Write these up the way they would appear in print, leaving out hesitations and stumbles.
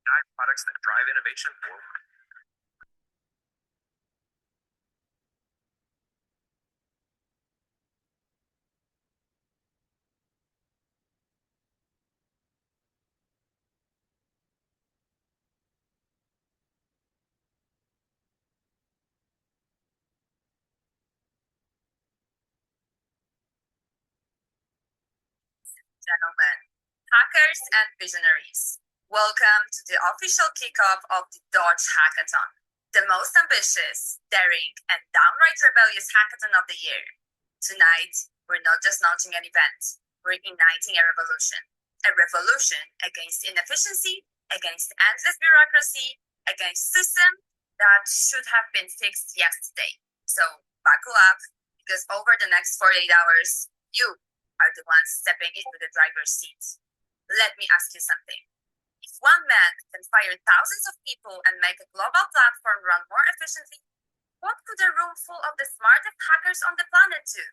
AI products that drive innovation forward. Gentlemen, hackers and visionaries, welcome to the official kickoff of the Doge Hackathon, the most ambitious, daring, and downright rebellious hackathon of the year. Tonight, we're not just launching an event, we're igniting a revolution against inefficiency, against endless bureaucracy, against systems that should have been fixed yesterday. So buckle up, because over the next 48 hours, you are the ones stepping into the driver's seat. Let me ask you something. If one man can fire thousands of people and make a global platform run more efficiently, what could a room full of the smartest hackers on the planet do?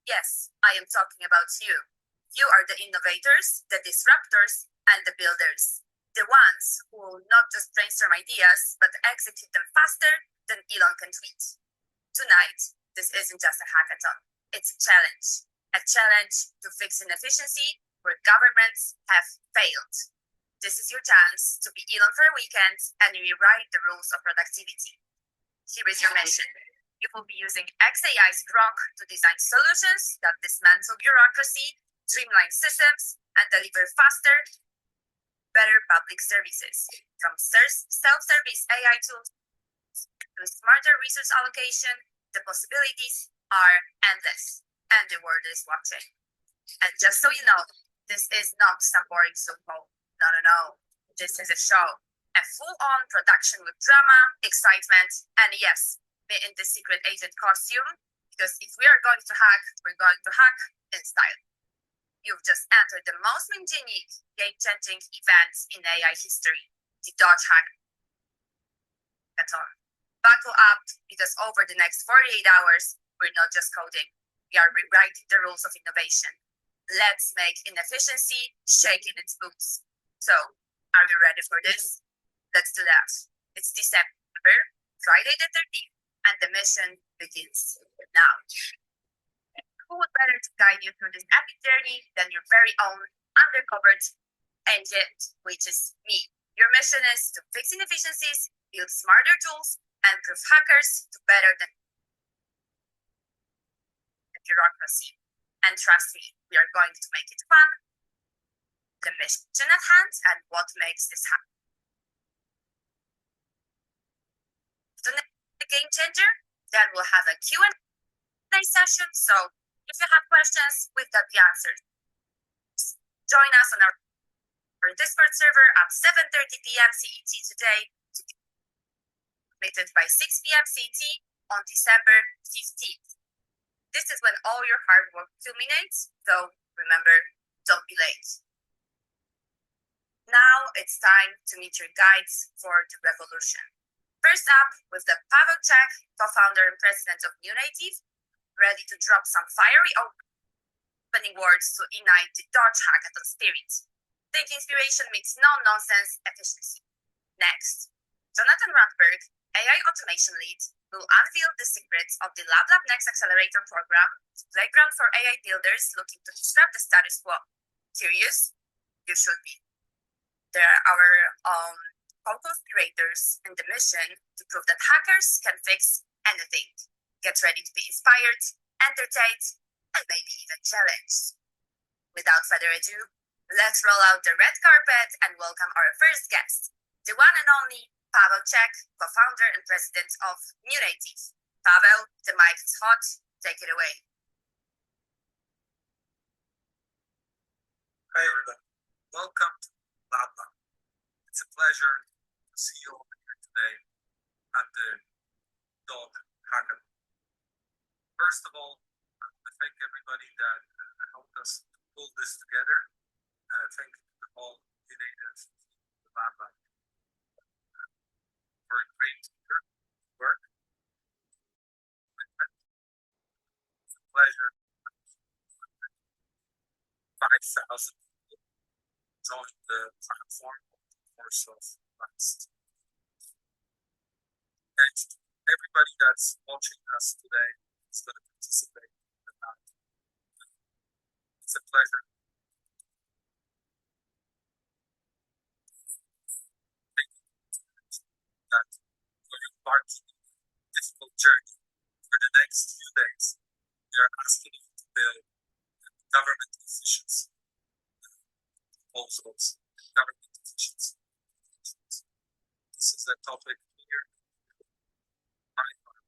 Yes, I am talking about you. You are the innovators, the disruptors, and the builders. The ones who will not just brainstorm ideas, but execute them faster than Elon can tweet. Tonight, this isn't just a hackathon, it's a challenge. A challenge to fix inefficiency where governments have failed. This is your chance to be Elon for a weekend and rewrite the rules of productivity. Here is your mission. You will be using XAI's Grok to design solutions that dismantle bureaucracy, streamline systems, and deliver faster, better public services. From self-service AI tools to smarter resource allocation, the possibilities are endless. And the world is watching. And just so you know, this is not some boring soap. No. This is a show. A full-on production with drama, excitement, and yes, me in the secret agent costume, because if we are going to hack, we're going to hack in style. You've just entered the most unique, game-changing event in AI history, the Doge Hackathon. Buckle up, because over the next 48 hours, we're not just coding. We are rewriting the rules of innovation. Let's make inefficiency shake in its boots. So, are you ready for this? Let's do that. It's December, Friday the 13th, and the mission begins now. Who would better to guide you through this epic journey than your very own undercover agent, which is me. Your mission is to fix inefficiencies, build smarter tools, and prove hackers to better than bureaucracy. And trust me, we are going to make it fun. The mission at hand and what makes this happen. The game changer, then we'll have a Q&A session. So if you have questions, we've got the answers. Join us on our Discord server at 7:30 p.m. CET today, completed by 6 p.m. CET on December 15th. This is when all your hard work culminates, so remember, don't be late. Now it's time to meet your guides for the revolution. First up, with the Pavel Czech, co-founder and president of New Native, ready to drop some fiery opening words to ignite the Doge Hackathon spirit. Think inspiration meets no-nonsense efficiency. Next, Jonathan Randberg, AI automation lead, will unveil the secrets of the LabLab Next Accelerator program, playground for AI builders looking to disrupt the status quo. Curious? You should be. They are our co-conspirators in the mission to prove that hackers can fix anything. Get ready to be inspired, entertained, and maybe even challenged. Without further ado, let's roll out the red carpet and welcome our first guest, the one and only Pavel Czech, co-founder and president of New Native. Pavel, the mic is hot. Take it away. Hi, everybody. Welcome to LabLab. It's a pleasure to see you all here today at the Doge Hackathon. First of all, I want to thank everybody that helped us pull this together. Thank you to all New Natives, the LabLab, for a great work. It's a pleasure. 5,000 people joined the platform course of last. And everybody that's watching us today is going to participate in that. It's a pleasure. Thank you that for your part in a difficult journey for the next few days. We are asking you to build government efficiency proposals, government efficiency. This is a topic here my heart,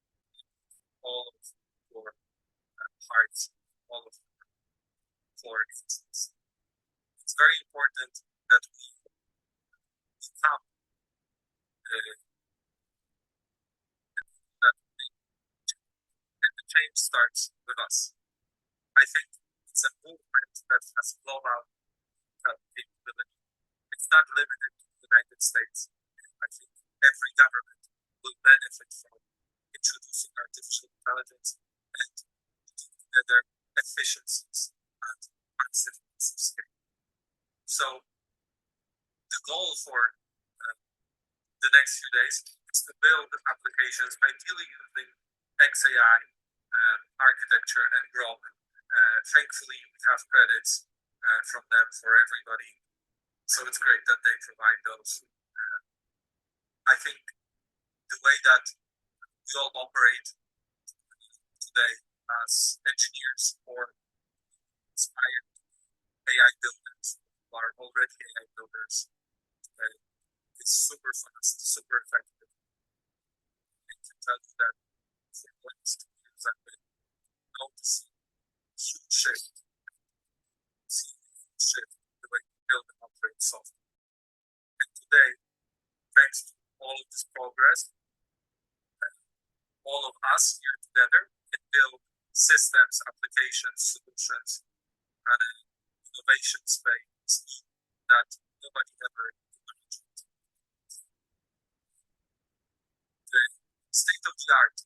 all of your hearts, all of your core existence. It's very important that we become that and the change starts with us. I think it's a movement that has global capability. It's not limited to the United States. I think every government will benefit from introducing artificial intelligence and putting together efficiencies at massive scale. So the goal for the next few days is to build applications, ideally using XAI architecture and Grok. Thankfully, we have credits from them for everybody. So it's great that they provide those. I think the way that we all operate today as engineers or inspired AI builders who are already AI builders is super fast, super effective. I can tell you that for the last 2 years I've been noticing huge shift, in the way we build and operate software. And today, thanks to all of this progress, all of us here together can build systems, applications, solutions at an innovation space that nobody ever imagined. The state of the art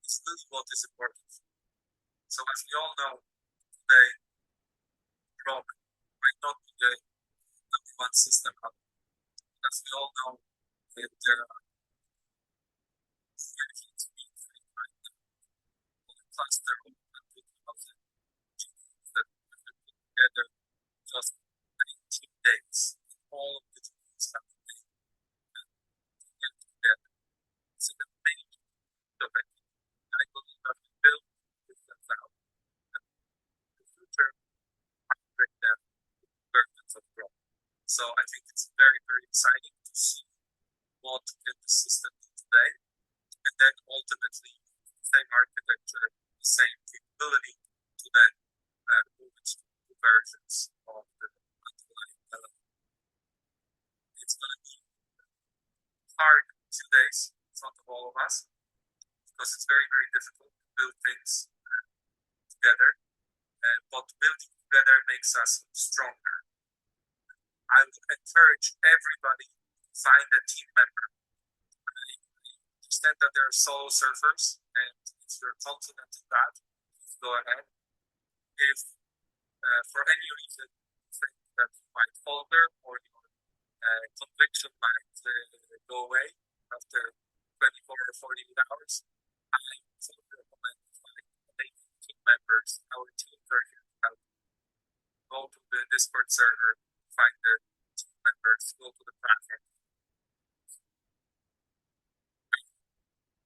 is really what is important. So as we all know, today, Grok might not be the number one system out. As we all know, there are cluster of 100,000 GPUs that were put together just 19 days. All of the GPUs have to be put together. It's an amazing domain. I believe that we build systems out. In the future, might break them with versions of Grok. So I think it's very, very exciting to see what can the system do today, and then ultimately the same architecture, the same capability to then move it to versions of the underlying element. It's going to be hard 2 days in front of all of us because it's very, very difficult to build things together, but building together makes us stronger. I would encourage everybody to find a team member. I understand that there are solo surfers, and if you're confident in that, please go ahead. If for any reason you think that you might falter or your conviction might go away after 24 or 48 hours, I fully recommend finding team members. Our teams are here to help. Go to the Discord server, find the team members, go to the platform.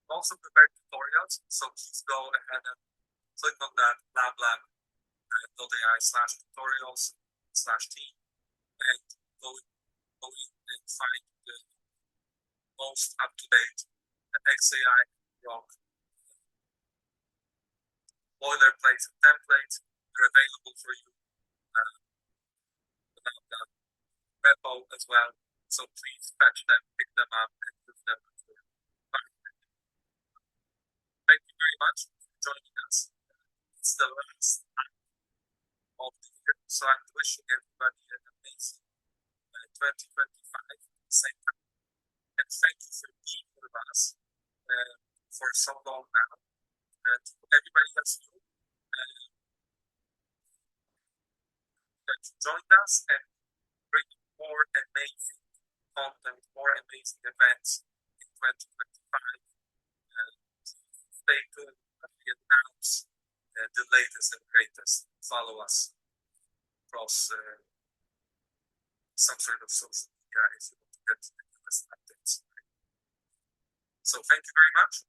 Also prepare tutorials, so please go ahead and click on that lablab.ai/tutorials/team and go in and find the most up-to-date XAI Grok boilerplates and templates. They're available for you without the repo as well. So please fetch them, pick them up, and use them as your environment. Thank you very much for joining us. It's the last time of the year, so I'm wishing everybody an amazing 2025 at the same time. And thank you for being with us for so long now. And everybody that's new that joined us and bring more amazing content, more amazing events in 2025. Stay tuned as we announce the latest and greatest. Follow us across some sort of social media if you want to get the newest updates. So thank you very much.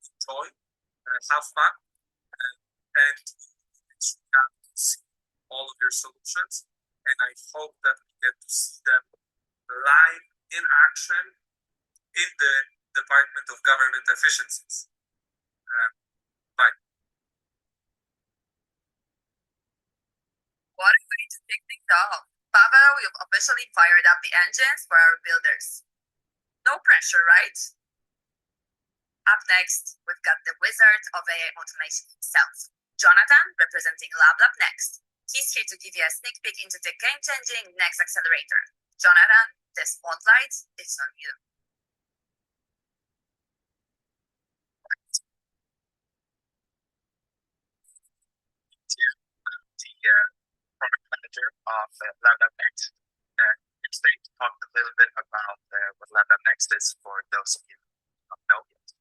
Enjoy, have fun, and we got to see all of your solutions. And I hope that we get to see them live in action in the Department of Government Efficiencies. Bye. What a way to kick things off. Pavel, you've officially fired up the engines for our builders. No pressure, right? Up next, we've got the wizard of AI automation himself, Jonathan, representing LabLab Next. He's here to give you a sneak peek into the game-changing Next Accelerator. Jonathan, the spotlight is on you. The product manager of LabLab Next. Here today to talk a little bit about what LabLab Next is for those of you who don't know yet.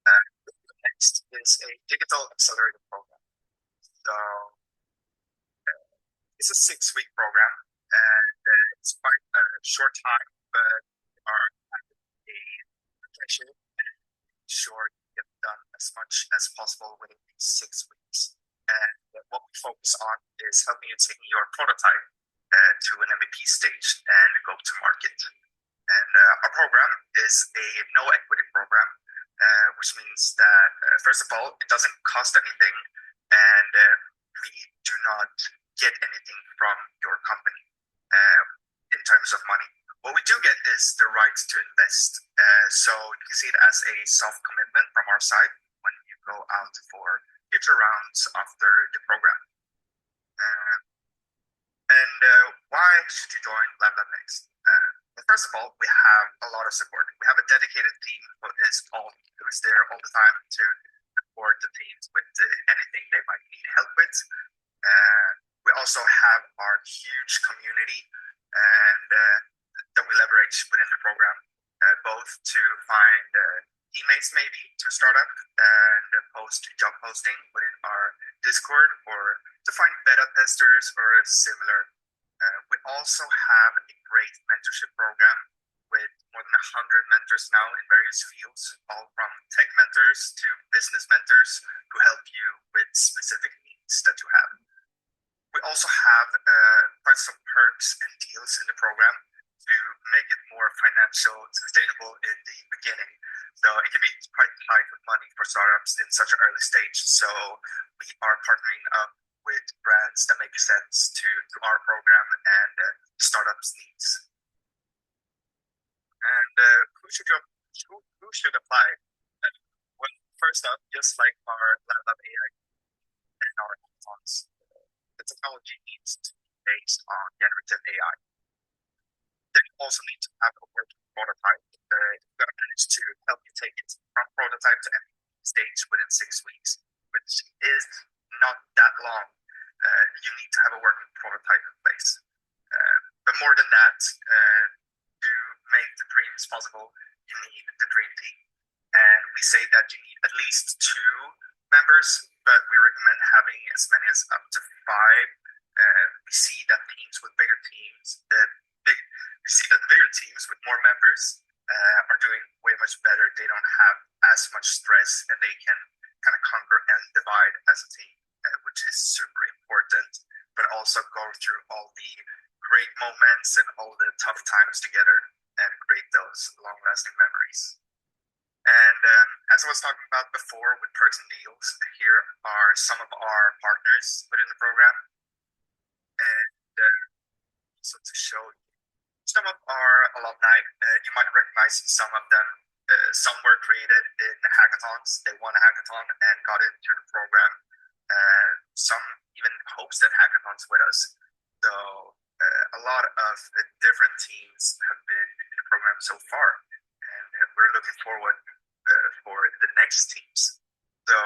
LabLab Next is a digital accelerator program. So it's a 6-week program, and it's quite a short time, but we are having a reflection and sure you get done as much as possible within these 6 weeks. And what we focus on is helping you take your prototype to an MVP stage and go to market. And our program is a no equity program, which means that, first of all, it doesn't cost anything, and we do not get anything from your company in terms of money. What we do get is the right to invest. So you can see it as a soft commitment from our side when you go out for future rounds after the program. And why should you join LabLab Next? First of all, we have a lot of support. We have a dedicated team who is there all the time to support the teams with anything they might need help with. We also have our huge community and that we leverage within the program, both to find teammates maybe to start up and post job posting within our Discord, or to find beta testers or similar. We also have a great mentorship program with more than 100 mentors now in various fields, all from tech mentors to business mentors who help you with specific needs that you have. We also have quite some perks and deals in the program to make it more financial sustainable in the beginning. So it can be quite tight with money for startups in such an early stage. So we are partnering up with brands that make sense to our program and startups' needs. And who should apply? Well, first up, just like our LabLab AI and our hackathons, the technology needs to be based on generative AI. Then you also need to have a working prototype. You've got to manage to help you take it from prototype to MVP stage within 6 weeks, which is not that long. You need to have a working prototype in place. But more than that, to make the dreams possible, you need the dream team. And we say that you need at least 2 members, but we recommend having as many as up to 5. We see that teams with bigger teams, we see that bigger teams with more members are doing way much better. They don't have as much stress, and they can kind of conquer and divide as a team, which is super important, but also go through all the great moments and all the tough times together and create those long-lasting memories. And as I was talking about before with perks and deals, here are some of our partners within the program. And so to show you some of our alumni, you might recognize some of them. Some were created in hackathons. They won a hackathon and got into the program. Some even hosted hackathons with us. So a lot of different teams have been in the program so far, and we're looking forward for the next teams. So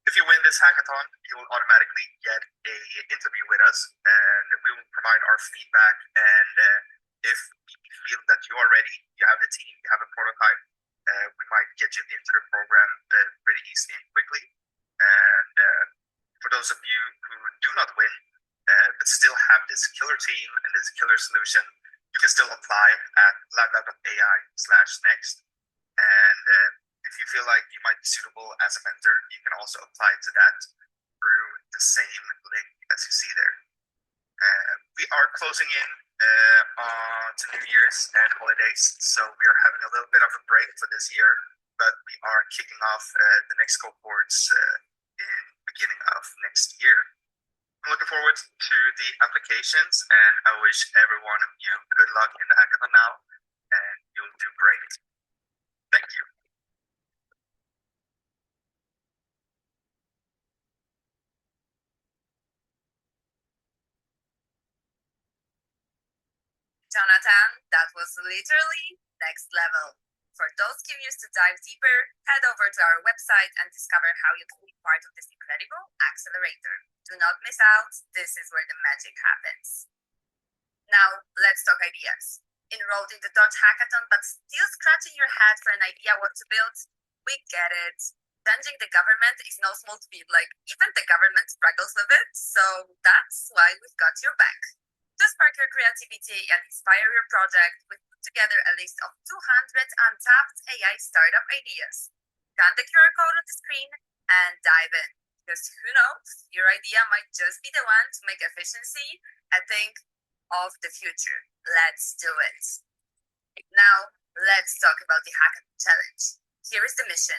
if you win this hackathon, you will automatically get an interview with us, and we will provide our feedback. And if we you are ready, you have the team, you have a prototype, we might get you into the program pretty easily and quickly. And for those of you who do not win, but still have this killer team and this killer solution, you can still apply at lablab.ai/next. And if you feel like you might be suitable as a mentor, you can also apply to that through the same link as you see there. We are closing in on to New Year's and holidays, so we are having a little bit of a break for this year, but we are kicking off the next cohorts in beginning of next year. I'm looking forward to the applications, and I wish every one of you good luck in the hackathon now, and you'll do great. Thank you. Jonathan, that was literally next level. For those curious to dive deeper, head over to our website and discover how you can be part of this incredible accelerator. Do not miss out, this is where the magic happens. Now, let's talk ideas. Enrolled in the Doge Hackathon but still scratching your head for an idea what to build? We get it. Changing the government is no small feat, like even the government struggles with it, so that's why we've got your back. To spark your creativity and inspire your project, we've put together a list of 200 untapped AI startup ideas. Scan the QR code on the screen and dive in, because who knows, your idea might just be the one to make efficiency a thing of the future. Let's do it. Now, let's talk about the Hackathon Challenge. Here is the mission.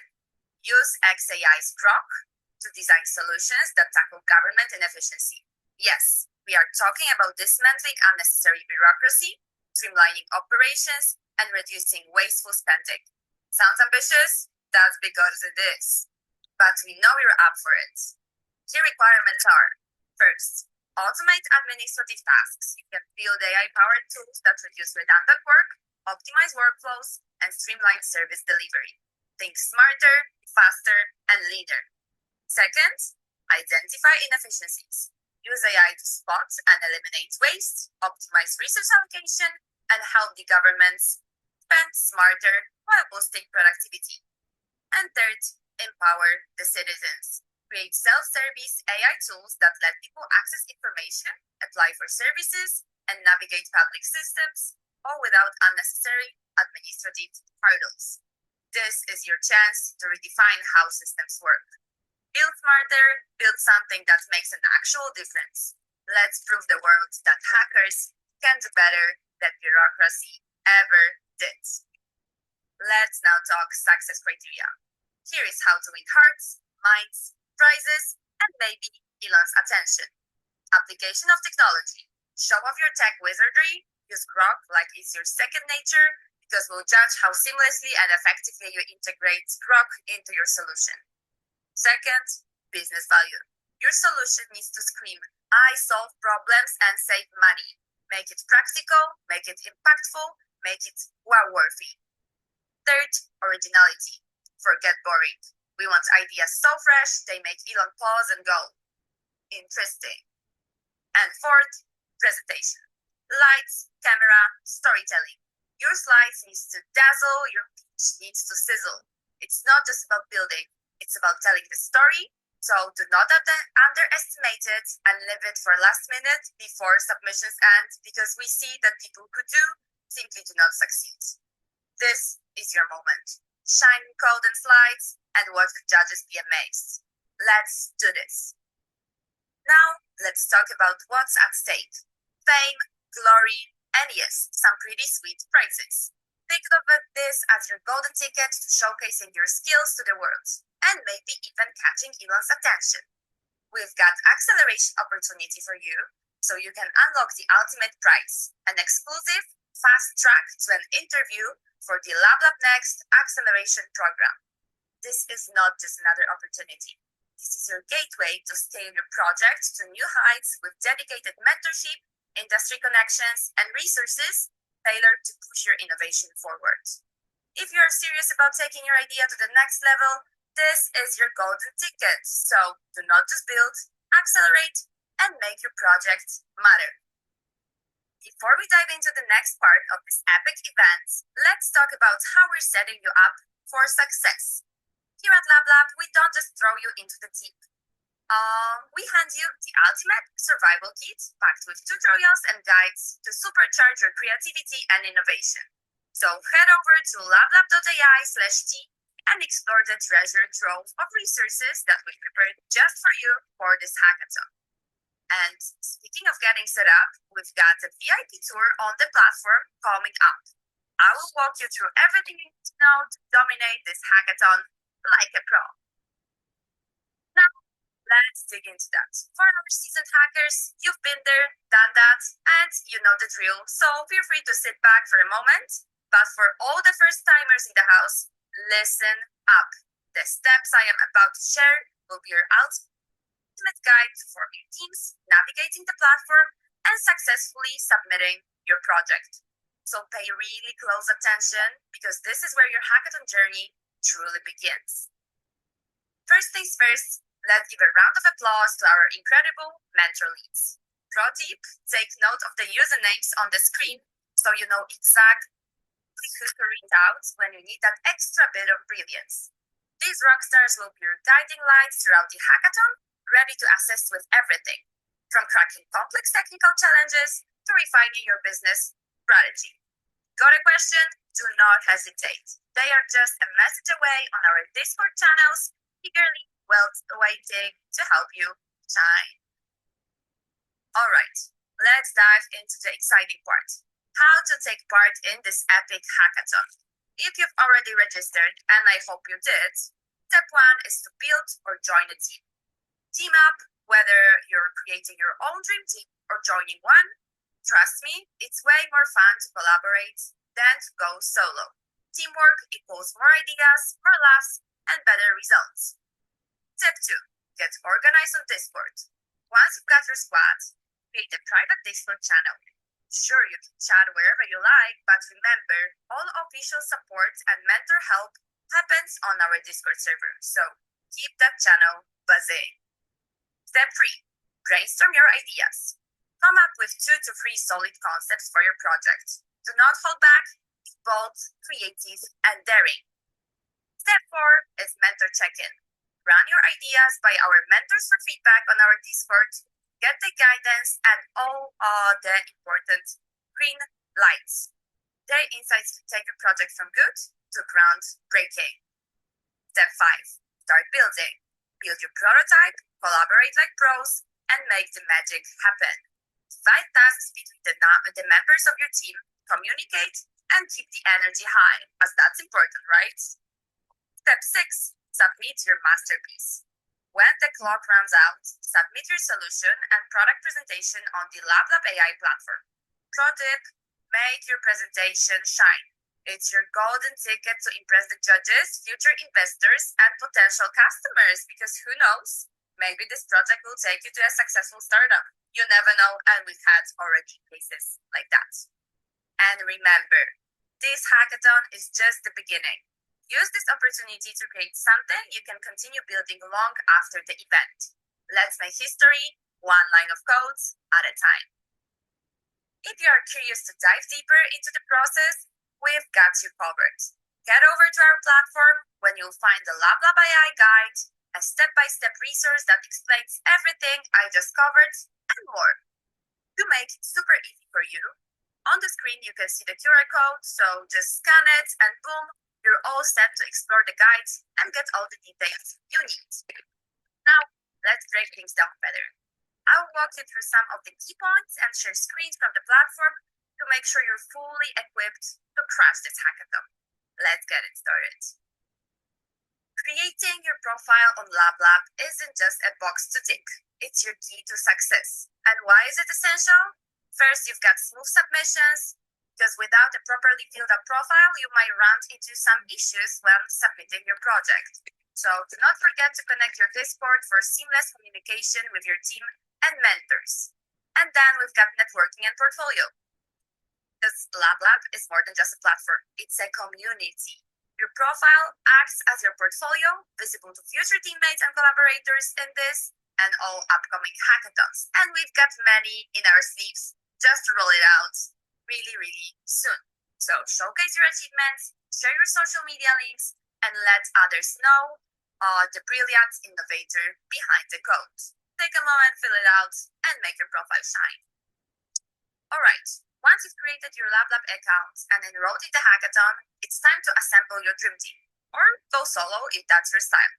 Use XAI's Grok to design solutions that tackle government inefficiency. Yes, we are talking about dismantling unnecessary bureaucracy, streamlining operations, and reducing wasteful spending. Sounds ambitious? That's because it is. But we know you're up for it. Key requirements are: first, automate administrative tasks. You can build AI-powered tools that reduce redundant work, optimize workflows, and streamline service delivery. Think smarter, faster, and leaner. Second, identify inefficiencies. Use AI to spot and eliminate waste, optimize resource allocation, and help the governments spend smarter while boosting productivity. And third, empower the citizens. Create self-service AI tools that let people access information, apply for services, and navigate public systems, all without unnecessary administrative hurdles. This is your chance to redefine how systems work. Build smarter, build something that makes an actual difference. Let's prove the world that hackers can do better than bureaucracy ever did. Let's now talk success criteria. Here is how to win hearts, minds, prizes, and maybe Elon's attention. Application of technology. Show off your tech wizardry. Use Grok like it's your second nature, because we'll judge how seamlessly and effectively you integrate Grok into your solution. Second, business value. Your solution needs to scream, I solve problems and save money. Make it practical, make it impactful, make it wow-worthy. Third, originality. Forget boring. We want ideas so fresh, they make Elon pause and go, interesting. And fourth, presentation. Lights, camera, storytelling. Your slides needs to dazzle, your pitch needs to sizzle. It's not just about building, it's about telling the story. So do not underestimate it and leave it for last minute before submissions end, because we see that people who do simply do not succeed. This is your moment. Shine code and slides and watch the judges be amazed. Let's do this. Now, let's talk about what's at stake. Fame, glory, and yes, some pretty sweet prizes. Think of this as your golden ticket to showcasing your skills to the world, and maybe even catching Elon's attention. We've got acceleration opportunity for you, so you can unlock the ultimate prize, an exclusive fast track to an interview for the LabLab Next acceleration program. This is not just another opportunity. This is your gateway to scale your project to new heights with dedicated mentorship, industry connections, and resources tailored to push your innovation forward. If you are serious about taking your idea to the next level, this is your golden ticket. So do not just build, accelerate, and make your project matter. Before we dive into the next part of this epic event, let's talk about how we're setting you up for success. Here at LabLab, we don't just throw you into the deep. We hand you the ultimate survival kit packed with tutorials and guides to supercharge your creativity and innovation. So head over to lablab.ai/t and explore the treasure trove of resources that we prepared just for you for this hackathon. And speaking of getting set up, we've got a VIP tour on the platform coming up. I will walk you through everything you need to know to dominate this hackathon like a pro. Now, let's dig into that. For our seasoned hackers, you've been there, done that, and you know the drill, so feel free to sit back for a moment. But for all the first timers in the house, listen up. The steps I am about to share will be your ultimate guide to forming teams, navigating the platform, and successfully submitting your project. So pay really close attention because this is where your hackathon journey truly begins. First things first, let's give a round of applause to our incredible mentor leads. Pro tip, take note of the usernames on the screen so you know exactly who to read out when you need that extra bit of brilliance. These rockstars will be your guiding lights throughout the hackathon, ready to assist with everything, from cracking complex technical challenges to refining your business strategy. Got a question? Do not hesitate. They are just a message away on our Discord channels, eagerly waiting to help you shine. Alright, let's dive into the exciting part. How to take part in this epic hackathon. If you've already registered, and I hope you did, step 1 is to build or join a team. Team up, whether you're creating your own dream team or joining one. Trust me, it's way more fun to collaborate than to go solo. Teamwork equals more ideas, more laughs, and better results. Step 2, get organized on Discord. Once you've got your squad, create a private Discord channel. Sure, you can chat wherever you like, but remember, all official support and mentor help happens on our Discord server, so keep that channel buzzing. Step 3, brainstorm your ideas. Come up with 2 to 3 solid concepts for your project. Do not hold back, be bold, creative, and daring. Step 4 is mentor check-in. Run your ideas by our mentors for feedback on our Discord. Get the guidance and all the important green lights. Their insights to take your project from good to groundbreaking. Step 5, start building. Build your prototype, collaborate like pros, and make the magic happen. Divide tasks between the members of your team, communicate, and keep the energy high, as that's important, right? Step 6, submit your masterpiece. When the clock runs out, submit your solution and product presentation on the LabLab AI platform. Pro tip, make your presentation shine. It's your golden ticket to impress the judges, future investors, and potential customers because who knows, maybe this project will take you to a successful startup. You never know, and we've had already cases like that. And remember, this hackathon is just the beginning. Use this opportunity to create something you can continue building long after the event. Let's make history, one line of code at a time. If you are curious to dive deeper into the process, we've got you covered. Head over to our platform when you'll find the LabLab AI guide, a step-by-step resource that explains everything I just covered and more. To make it super easy for you, on the screen you can see the QR code, so just scan it and boom, you're all set to explore the guides and get all the details you need. Now, let's break things down better. I'll walk you through some of the key points and share screens from the platform to make sure you're fully equipped to crush this hackathon. Let's get it started. Creating your profile on LabLab isn't just a box to tick. It's your key to success. And why is it essential? First, you've got smooth submissions, because without a properly filled up profile, you might run into some issues when submitting your project. So do not forget to connect your Discord for seamless communication with your team and mentors. And then we've got networking and portfolio. Because LabLab is more than just a platform, it's a community. Your profile acts as your portfolio, visible to future teammates and collaborators in this and all upcoming hackathons. And we've got many in our sleeves just roll it out really, really soon. So showcase your achievements, share your social media links, and let others know the brilliant innovator behind the code. Take a moment, fill it out, and make your profile shine. Alright, once you've created your LabLab account and enrolled in the hackathon, it's time to assemble your dream team, or go solo if that's your style.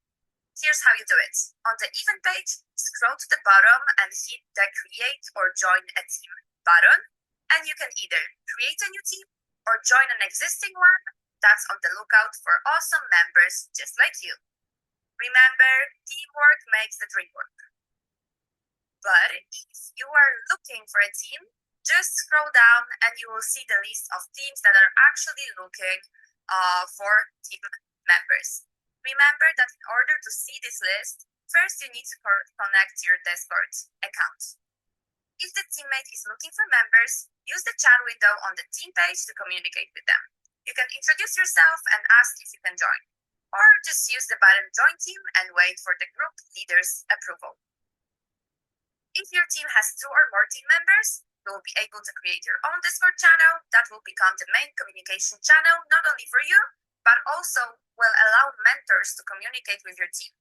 Here's how you do it. On the event page, scroll to the bottom and hit the Create or Join a Team button, and you can either create a new team or join an existing one that's on the lookout for awesome members just like you. Remember, teamwork makes the dream work. But if you are looking for a team, just scroll down and you will see the list of teams that are actually looking for team members. Remember that in order to see this list, first you need to connect your Discord account. If the teammate is looking for members, use the chat window on the team page to communicate with them. You can introduce yourself and ask if you can join, or just use the button Join Team and wait for the group leader's approval. If your team has 2 or more team members, you will be able to create your own Discord channel that will become the main communication channel not only for you, but also will allow mentors to communicate with your team.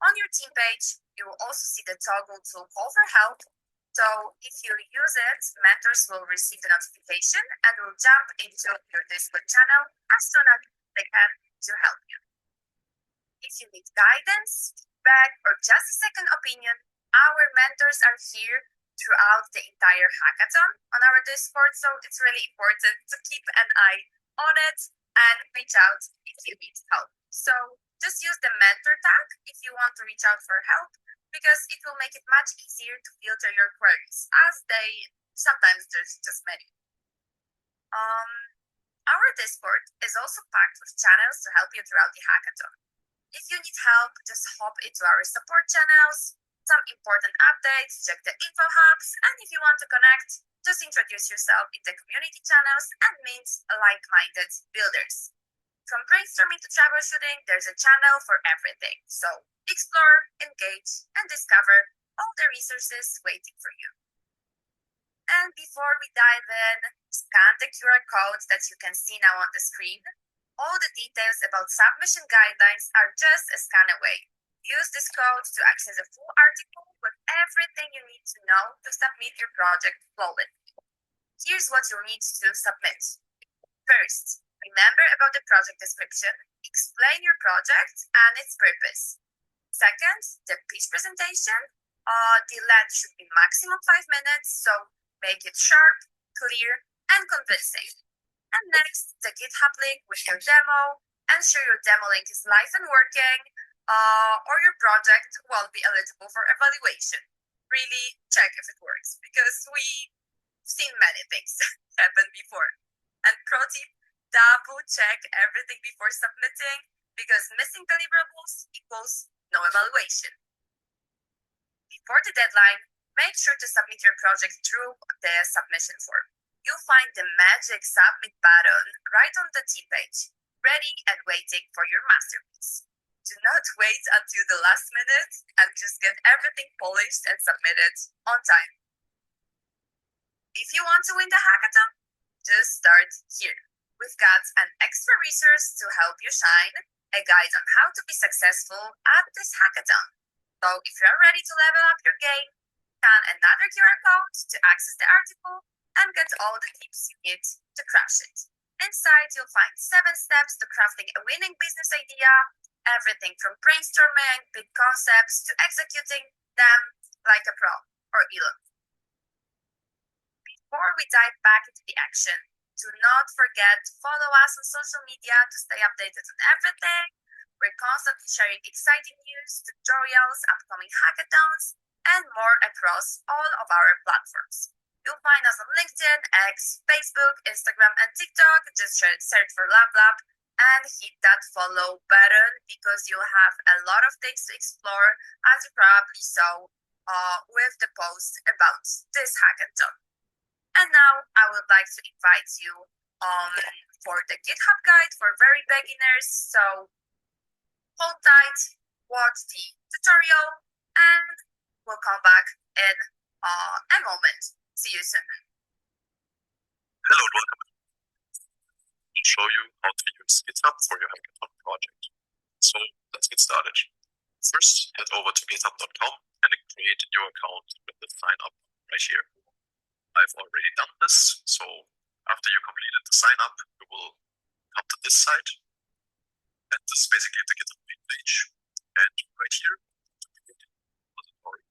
On your team page, you will also see the toggle to call for help. So if you use it, mentors will receive the notification and will jump into your Discord channel as soon as they can to help you. If you need guidance, feedback, or just a second opinion, our mentors are here throughout the entire hackathon on our Discord, so it's really important to keep an eye on it and reach out if you need help. So just use the mentor tag if you want to reach out for help, because it will make it much easier to filter your queries, as sometimes there's just many. Our Discord is also packed with channels to help you throughout the hackathon. If you need help, just hop into our support channels, some important updates, check the info hubs, and if you want to connect, just introduce yourself in the community channels and meet like-minded builders. From brainstorming to troubleshooting, there's a channel for everything. So explore, engage, and discover all the resources waiting for you. And before we dive in, scan the QR codes that you can see now on the screen. All the details about submission guidelines are just a scan away. Use this code to access a full article with everything you need to know to submit your project flawlessly. Here's what you'll need to submit. First, remember about the project description. Explain your project and its purpose. Second, the pitch presentation. The length should be maximum 5 minutes, so make it sharp, clear, and convincing. And next, the GitHub link with your demo. Ensure your demo link is live and working, or your project won't be eligible for evaluation. Really check if it works, because we've seen many things happen before. And pro tip, double check everything before submitting, because missing deliverables equals no evaluation. Before the deadline, make sure to submit your project through the submission form. You'll find the magic submit button right on the team page, ready and waiting for your masterpiece. Do not wait until the last minute and just get everything polished and submitted on time. If you want to win the hackathon, just start here. We've got an extra resource to help you shine, a guide on how to be successful at this hackathon. So if you're ready to level up your game, scan another QR code to access the article and get all the tips you need to crush it. Inside, you'll find 7 steps to crafting a winning business idea, everything from brainstorming big concepts to executing them like a pro or Elon. Before we dive back into the action, do not forget to follow us on social media to stay updated on everything. We're constantly sharing exciting news, tutorials, upcoming hackathons, and more across all of our platforms. You'll find us on LinkedIn, X, Facebook, Instagram, and TikTok. Just search for LabLab and hit that follow button, because you'll have a lot of things to explore, as you probably saw with the post about this hackathon. And now I would like to invite you for the GitHub guide for very beginners. So hold tight, watch the tutorial, and we'll come back in a moment. See you soon. Hello and welcome. I'll show you how to use GitHub for your Hackathon project. So let's get started. First, head over to github.com and create a new account with the sign up right here. I've already done this, so after you completed the sign up, you will come to this site, and this is basically the GitHub main page. And right here, repository.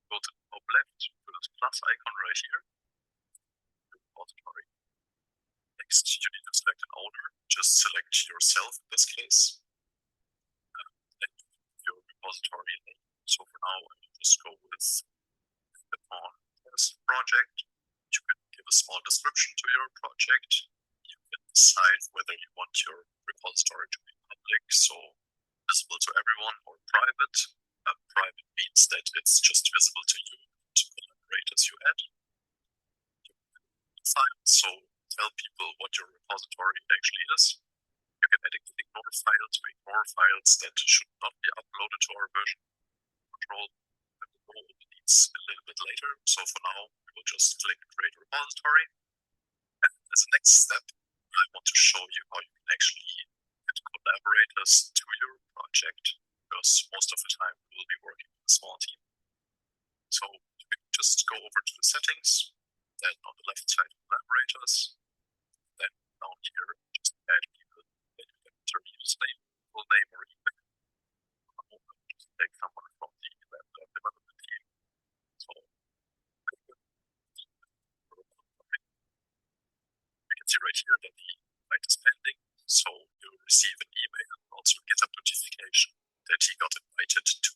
Go to the top left to this plus icon right here, repository. Next, you need to select an owner. Just select yourself in this case. And your repository name. So for now, I will just go with the project. You can give a small description to your project. You can decide whether you want your repository to be public, so visible to everyone, or private. Private means that it's just visible to you, to collaborators you add. So tell people what your repository actually is. You can add a ignore file to ignore files that should not be uploaded to our version control. I will go over these a little bit later. So for now, we will just click create repository. And as a next step, I want to show you how you can actually add collaborators to your project, because most of the time we will be working with a small team. So you can just go over to the settings, then on the left side, collaborators, then down here, just add people, then you can enter username, full name, or email. Just take someone from the development team. So you can see right here that the invite is pending, so you'll receive an email and also GitHub notification that he got invited to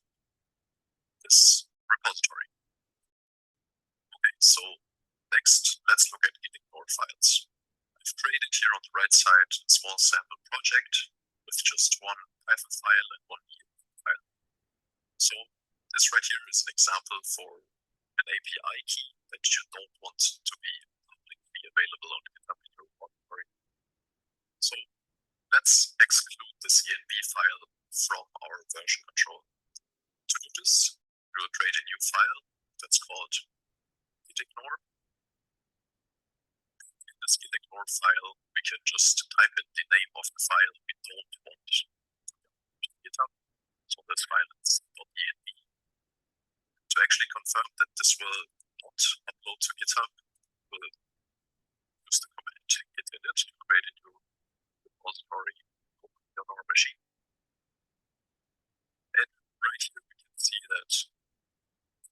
this repository. Okay, so next, let's look at ignore files. I've created here on the right side a small sample project with just one Python file and one EMP file. So this right here is an example for an API key that you don't want to be publicly available on GitHub in your repository. So let's exclude this ENV file from our version control. To do this, we will create a new file that's called gitignore. In this gitignore file, we can just type in the name of the file we don't want to GitHub. So this file is .env. To actually confirm that this will not upload to GitHub, we'll use the command git init to create a new repository on our machine. And right here we can see that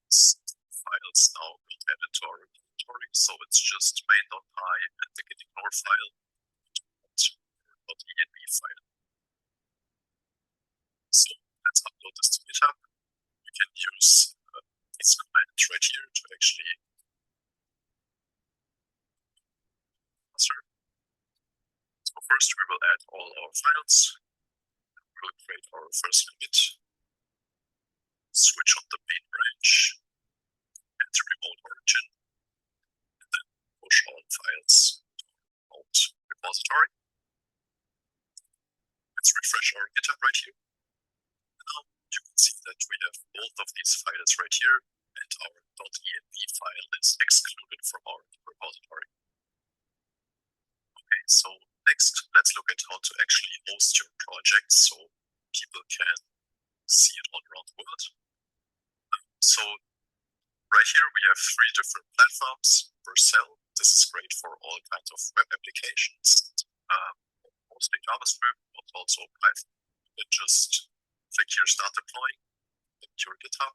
this file is now added to our repository, so it's just main.py and the gitignore file, not .env file. So let's upload this to GitHub. We can use these commands right here to actually answer. So first we will add all our files. We will create our first commit, switch on the main branch, and the remote origin, and then push all files to our remote repository. Let's refresh our GitHub right here. Now you can see that we have both of these files right here, and our .env file is excluded from our repository. Okay, so next, let's look at how to actually host your project so people can see it all around the world. So right here we have three different platforms. Vercel, this is great for all kinds of web applications, mostly JavaScript, but also Python. You can just click here, start deploying, and your GitHub.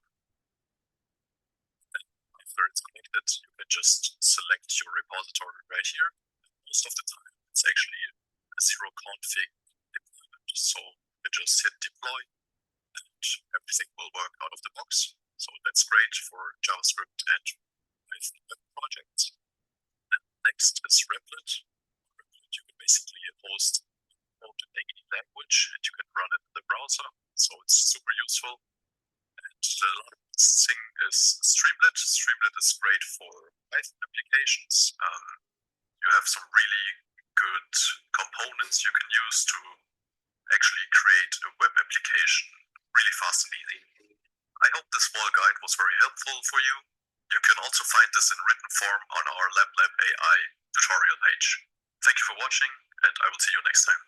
And after it's connected, you can just select your repository right here. And most of the time, it's actually a zero config deployment. So you can just hit deploy, and everything will work out of the box. So that's great for JavaScript and Python web projects. And next is Replit. You can basically host code in any language, and you can run it in the browser. So it's super useful. And the last thing is Streamlit. Streamlit is great for Python applications. You have some really good components you can use to actually create a web application really fast and easy. I hope this small guide was very helpful for you. You can also find this in written form on our LabLab AI tutorial page. Thank you for watching, and I will see you next time.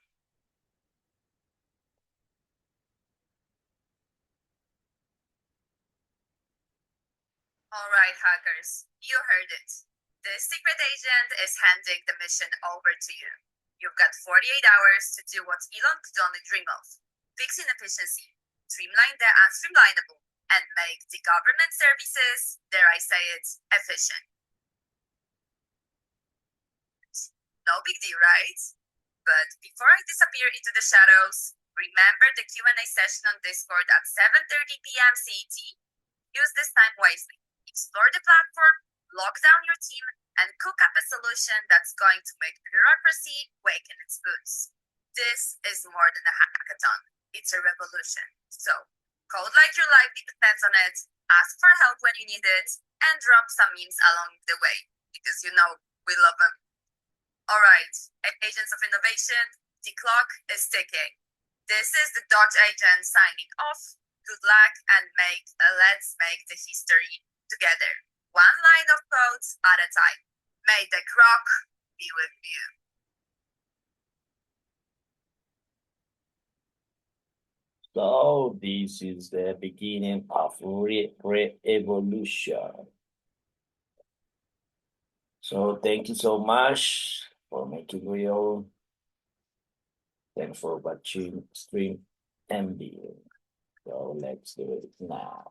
All right, hackers, you heard it. The secret agent is handing the mission over to you. You've got 48 hours to do what Elon could only dream of: fix inefficiency, streamline the unstreamlinable, and make the government services, dare I say it, efficient. No big deal, right? But before I disappear into the shadows, remember the Q&A session on Discord at 7:30 p.m. CET. Use this time wisely. Explore the platform, lock down your team, and cook up a solution that's going to make bureaucracy wake in its boots. This is more than a hackathon. It's a revolution. So, code like your life depends on it, ask for help when you need it, and drop some memes along the way, because you know we love them. All right, agents of innovation, the clock is ticking. This is the Doge agent signing off. Good luck, and let's make the history together. One line of code at a time. May the clock be with you. So this is the beginning of Re-Evolution. So thank you so much for making real. Thanks for watching stream and video. So let's do it now.